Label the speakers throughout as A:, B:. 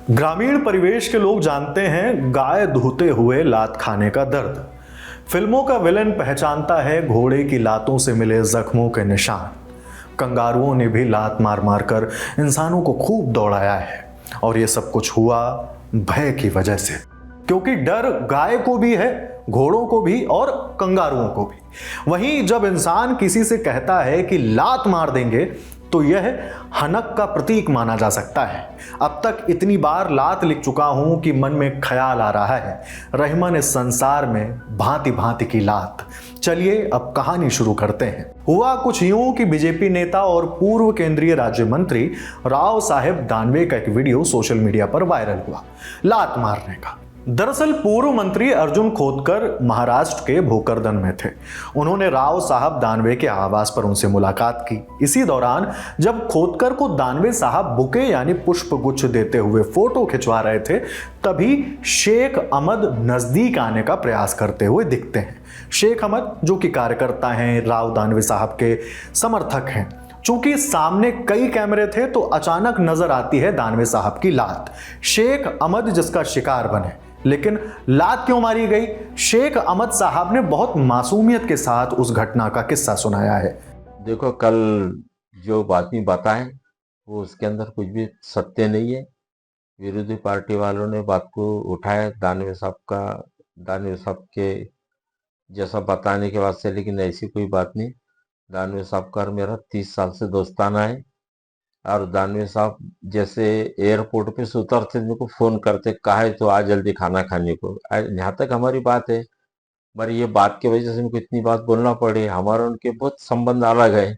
A: ग्रामीण परिवेश के लोग जानते हैं गाय धोते हुए लात खाने का दर्द। फिल्मों का विलन पहचानता है घोड़े की लातों से मिले जख्मों के निशान। कंगारुओं ने भी लात मार मार कर इंसानों को खूब दौड़ाया है और ये सब कुछ हुआ भय की वजह से, क्योंकि डर गाय को भी है, घोड़ों को भी और कंगारुओं को भी। वहीं जब इंसान किसी से कहता है कि लात मार देंगे तो यह हनक का प्रतीक माना जा सकता है। अब तक इतनी बार लात लिख चुका हूं कि मन में ख्याल आ रहा है, रहमान इस संसार में भांति भांति की लात। चलिए अब कहानी शुरू करते हैं। हुआ कुछ यूं कि बीजेपी नेता और पूर्व केंद्रीय राज्य मंत्री राव साहेब दानवे का एक वीडियो सोशल मीडिया पर वायरल हुआ, लात मारने का। दरअसल पूर्व मंत्री अर्जुन खोतकर महाराष्ट्र के भोकरदन में थे। उन्होंने राव साहब दानवे के आवास पर उनसे मुलाकात की। इसी दौरान जब खोतकर को दानवे साहब बुके यानी पुष्प गुच्छ देते हुए फोटो खिंचवा रहे थे, तभी शेख अहमद नजदीक आने का प्रयास करते हुए दिखते हैं। शेख अहमद जो कि कार्यकर्ता हैं, राव दानवे साहब के समर्थक हैं। चूंकि सामने कई कैमरे थे तो अचानक नजर आती है दानवे साहब की लात। शेख अहमद जिसका शिकार बने, लेकिन लात क्यों मारी गई? शेख अहमद साहब ने बहुत मासूमियत के साथ उस घटना का किस्सा सुनाया है।
B: देखो, कल जो आदमी बताए वो उसके अंदर कुछ भी सत्य नहीं है। विरोधी पार्टी वालों ने बात को उठाया दानवे साहब के जैसा बताने के बाद से, लेकिन ऐसी कोई बात नहीं। दानवे साहब का और मेरा 30 साल से दोस्ताना है और दानवे साहब जैसे एयरपोर्ट पे से उतरते मेरे को फोन करते, कहा है तो आ जल्दी खाना खाने को। यहाँ तक हमारी बात है, पर ये बात की वजह से मेरे को इतनी बात बोलना पड़ी। हमारा उनके बहुत संबंध अलग है।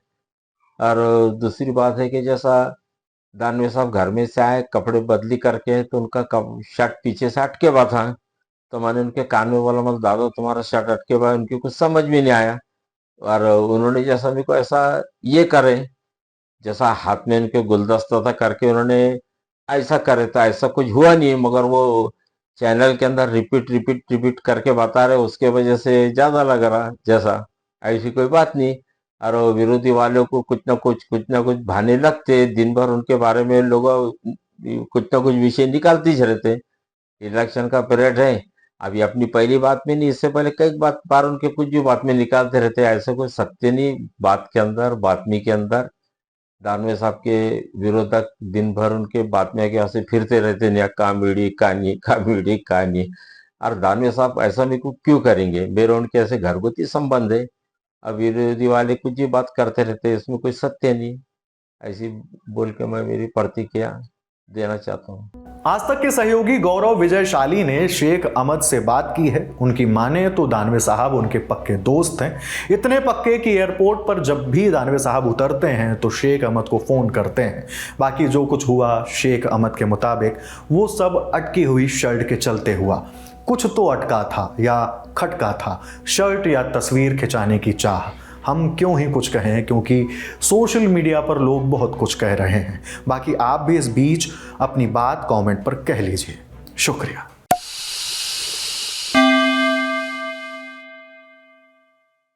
B: और दूसरी बात है कि जैसा दानवे साहब घर में से आए कपड़े बदली करके, तो उनका शर्ट पीछे से अटके हुआ था। तो मैंने उनके कान में बोला, मतलब दादा तुम्हारा शर्ट अटके हुआ है। उनके कुछ समझ में नहीं आया और उन्होंने जैसा मेरे को ऐसा ये करे, जैसा हाथ में उनके गुलदस्ता था करके उन्होंने ऐसा करे, तो ऐसा कुछ हुआ नहीं। मगर वो चैनल के अंदर रिपीट करके बता रहे, उसके वजह से ज्यादा लग रहा जैसा ऐसी कोई बात नहीं। और वो विरोधी वालों को कुछ ना कुछ बहाने लगते, दिन भर उनके बारे में लोग कुछ ना कुछ विषय निकालते ही रहते। इलेक्शन का पीरियड है, अभी अपनी पहली बात में नहीं, इससे पहले कई बार उनके कुछ भी बात में निकालते रहते। ऐसा कोई सत्य नहीं बात के अंदर, बातमी के अंदर। दानवे साहब के विरोधक दिन भर उनके बात में आगे ऐसे फिरते रहते, नया कामेडी कहानी। और दानवे साहब ऐसा मेरे को क्यों करेंगे? मेरे उनके ऐसे घरगुती संबंध है। अब विरोधी वाले कुछ भी बात करते रहते, इसमें कोई सत्य नहीं। ऐसी बोल के मैं मेरी प्रतिक्रिया देना चाहता हूँ।
A: आज तक के सहयोगी गौरव विजयशाली ने शेख अहमद से बात की है। उनकी माने तो दानवे साहब उनके पक्के दोस्त हैं, इतने पक्के कि एयरपोर्ट पर जब भी दानवे साहब उतरते हैं तो शेख अहमद को फोन करते हैं। बाकी जो कुछ हुआ शेख अहमद के मुताबिक वो सब अटकी हुई शर्ट के चलते हुआ। कुछ तो अटका था या खटका था, शर्ट या तस्वीर खिंचाने की चाह। हम क्यों ही कुछ कहें, क्योंकि सोशल मीडिया पर लोग बहुत कुछ कह रहे हैं। बाकी आप भी इस बीच अपनी बात कमेंट पर कह लीजिए। शुक्रिया।